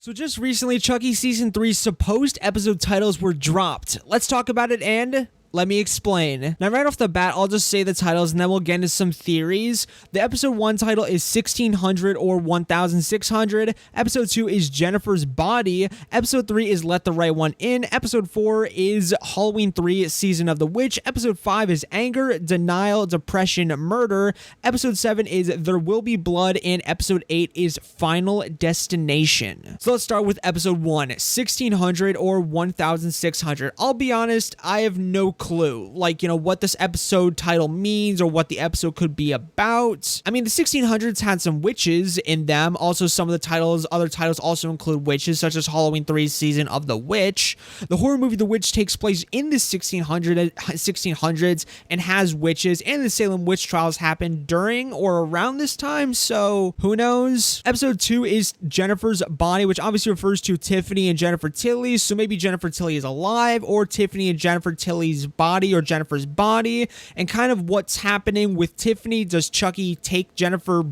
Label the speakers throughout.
Speaker 1: So just recently, Chucky Season 3's supposed episode titles were dropped. Let's talk about it and let me explain. Now, right off the bat, I'll just say the titles and then we'll get into some theories. The episode 1 title is 1600 or 1600. Episode 2 is Jennifer's Body. Episode 3 is Let the Right One In. Episode 4 is Halloween 3 Season of the Witch. Episode 5 is Anger, Denial, Depression, Murder. Episode 7 is There Will Be Blood. And episode 8 is Final Destination. So let's start with episode 1, 1600 or 1600. I'll be honest, I have no clue, what this episode title means or what the episode could be about. I mean, the 1600s had some witches in them. Also, some of the other titles also include witches, such as Halloween 3's Season of the Witch. The horror movie The Witch takes place in the 1600s and has witches, and the Salem witch trials happened during or around this time, so who knows? Episode 2 is Jennifer's Body, which obviously refers to Tiffany and Jennifer Tilly, so maybe Jennifer Tilly is alive, or Tiffany and Jennifer Tilly's body or Jennifer's body, and kind of what's happening with Tiffany. Does Chucky take Jennifer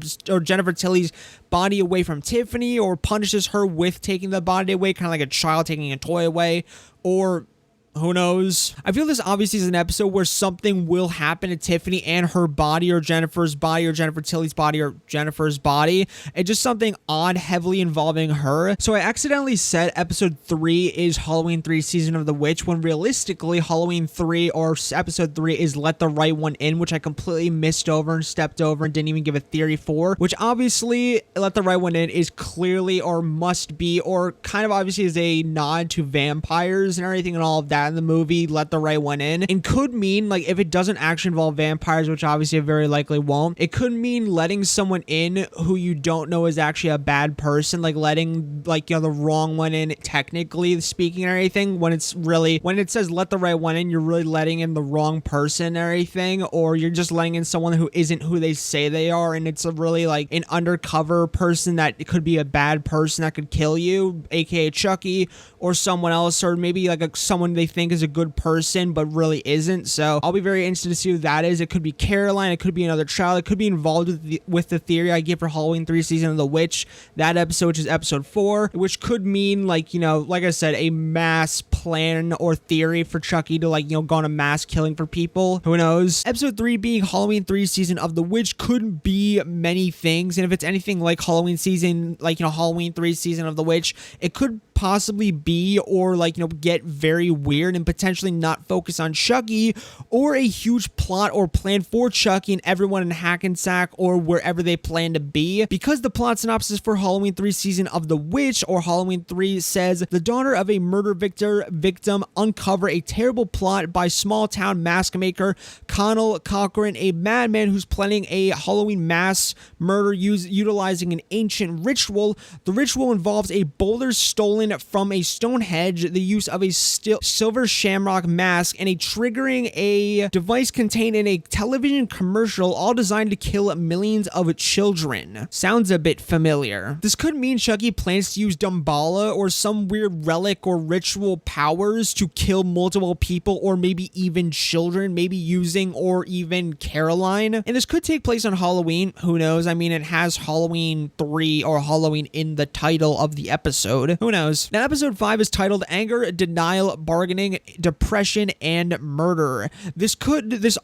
Speaker 1: Tilly's body away from Tiffany, or punishes her with taking the body away, kind of like a child taking a toy away, or who knows? I feel this obviously is an episode where something will happen to Tiffany and her body, or Jennifer's body, or Jennifer Tilly's body, or Jennifer's body. It's just something odd, heavily involving her. So I accidentally said episode 3 is Halloween 3 Season of the Witch, when realistically Halloween 3 or episode 3 is Let the Right One In, which I completely missed over and stepped over and didn't even give a theory for, which obviously Let the Right One In is clearly or must be, or kind of obviously is a nod to vampires and everything and all of that in the movie Let the Right One In, and could mean, if it doesn't actually involve vampires, which obviously it very likely won't, it could mean letting someone in who you don't know is actually a bad person, letting the wrong one in, technically speaking, or anything. When it says let the right one in, you're really letting in the wrong person or anything, or you're just letting in someone who isn't who they say they are, and it's a really an undercover person that could be a bad person that could kill you, aka Chucky, or someone else, or maybe someone they think is a good person but really isn't. So I'll be very interested to see who that is. It could be Caroline, it could be another child, it could be involved with the theory I give for Halloween 3 Season of the Witch, that episode, which is episode 4, which could mean like I said, a mass plan or theory for Chucky to go on a mass killing for people. Who knows? Episode 3 being Halloween 3 Season of the Witch could be many things, and if it's anything like Halloween 3 Season of the Witch, it could possibly be, or get very weird and potentially not focus on Chucky, or a huge plot or plan for Chucky and everyone in Hackensack or wherever they plan to be. Because the plot synopsis for Halloween 3 Season of the Witch, or Halloween 3, says the daughter of a murder victim uncover a terrible plot by small town mask maker Connell Cochran, a madman who's planning a Halloween mass murder utilizing an ancient ritual. The ritual involves a boulder stolen from a Stonehenge, the use of a silver shamrock mask, and triggering a device contained in a television commercial, all designed to kill millions of children. Sounds a bit familiar. This could mean Chucky plans to use Dumbala or some weird relic or ritual powers to kill multiple people, or maybe even children, maybe using or even Caroline. And this could take place on Halloween. Who knows? I mean, it has Halloween 3 or Halloween in the title of the episode. Who knows? Now, episode 5 is titled Anger, Denial, Bargaining, Depression, and Murder. This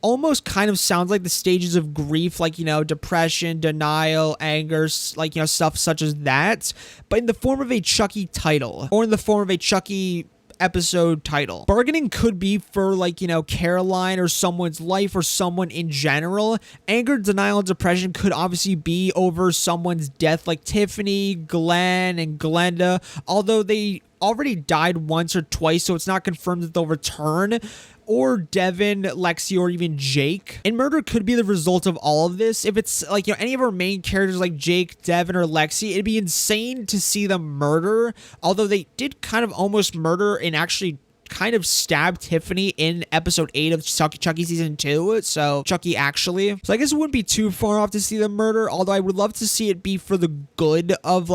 Speaker 1: almost kind of sounds like the stages of grief, depression, denial, anger, stuff such as that, but in the form of a Chucky title, or in the form of a Chucky episode title. Bargaining could be for Caroline or someone's life or someone in general. Anger, denial, and depression could obviously be over someone's death, like Tiffany, Glenn, and Glenda, although they already died once or twice, so it's not confirmed that they'll return, or Devin, Lexi, or even Jake. And murder could be the result of all of this. If it's any of our main characters like Jake, Devin, or Lexi, it'd be insane to see them murder, although they did kind of almost murder and actually kind of stabbed Tiffany in episode 8 of Chucky Season 2, so Chucky actually. So I guess it wouldn't be too far off to see them murder, although I would love to see it be for the good of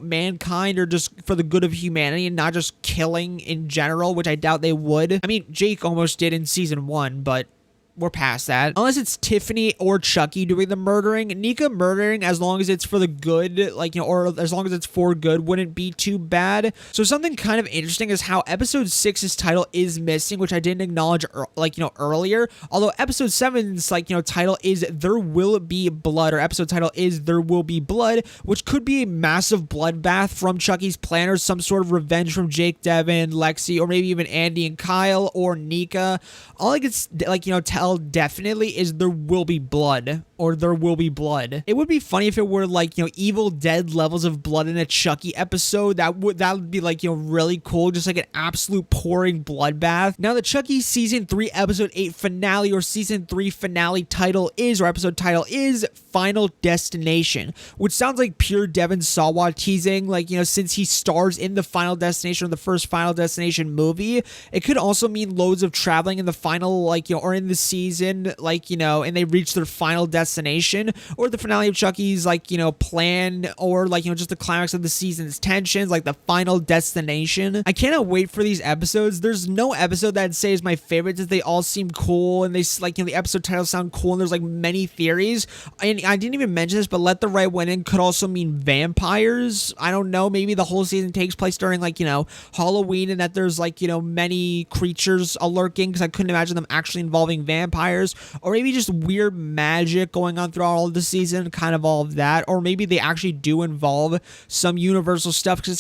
Speaker 1: mankind, or just for the good of humanity and not just killing in general, which I doubt they would. I mean, Jake almost did in Season 1, but we're past that. Unless it's Tiffany or Chucky doing the murdering. Nika murdering, as long as it's for the good, like, or as long as it's for good, wouldn't be too bad. So something kind of interesting is how episode 6's title is missing, which I didn't acknowledge, earlier. Although episode 7's, title is There Will Be Blood, or episode title is There Will Be Blood, which could be a massive bloodbath from Chucky's plan, or some sort of revenge from Jake, Devin, Lexi, or maybe even Andy and Kyle, or Nika. All I could, tell definitely is There Will Be Blood, or There Will Be Blood. It would be funny if it were Evil Dead levels of blood in a Chucky episode. That would be really cool, just like an absolute pouring bloodbath. Now the Chucky season 3 episode 8 finale, or season 3 finale title is, or episode title is Final Destination, which sounds like pure Devin Sawa teasing, since he stars in the Final Destination, or the first Final Destination movie. It could also mean loads of traveling in the final, or in the season, and they reach their final destination, or the finale of Chucky's, plan, or just the climax of the season's tensions, the final destination. I cannot wait for these episodes. There's no episode that I'd say is my favorite, as they all seem cool, and they the episode titles sound cool, and there's many theories. And I didn't even mention this, but Let the Right One In could also mean vampires. I don't know, maybe the whole season takes place during Halloween, and that there's many creatures lurking, because I couldn't imagine them actually involving vampires, or maybe just weird magic going on throughout all of the season, kind of all of that, or maybe they actually do involve some Universal stuff, because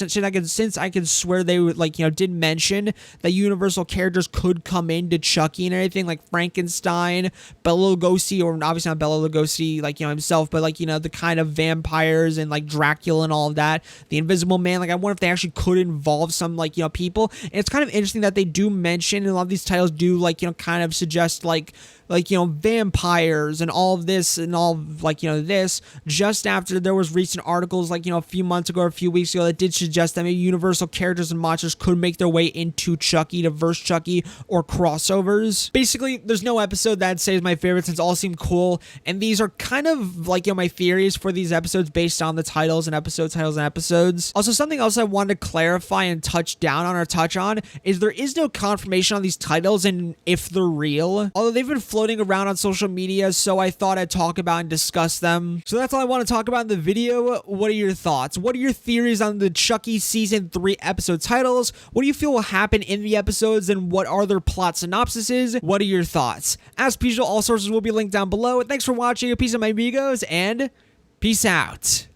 Speaker 1: since I can swear they would did mention that Universal characters could come into Chucky and everything, like Frankenstein, Bela Lugosi, or obviously not Bela Lugosi himself, but the kind of vampires and Dracula and all of that, the Invisible Man. I wonder if they actually could involve some people. And it's kind of interesting that they do mention, and a lot of these titles do kind of suggest vampires and all of this and all of this, just after there was recent articles a few months ago or a few weeks ago that did suggest that maybe Universal characters and monsters could make their way into Chucky, to verse Chucky, or crossovers. Basically, there's no episode that I'd say is my favorite, since all seem cool, and these are kind of my theories for these episodes based on the titles and episodes. Also, something else I wanted to clarify and touch on is there is no confirmation on these titles and if they're real, although they've been floating around on social media, so I thought I'd talk about and discuss them. So that's all I want to talk about in the video. What are your thoughts? What are your theories on the Chucky season 3 episode titles? What do you feel will happen in the episodes, and what are their plot synopsises? What are your thoughts? As per usual, all sources will be linked down below. Thanks for watching. Peace out, my amigos, and peace out.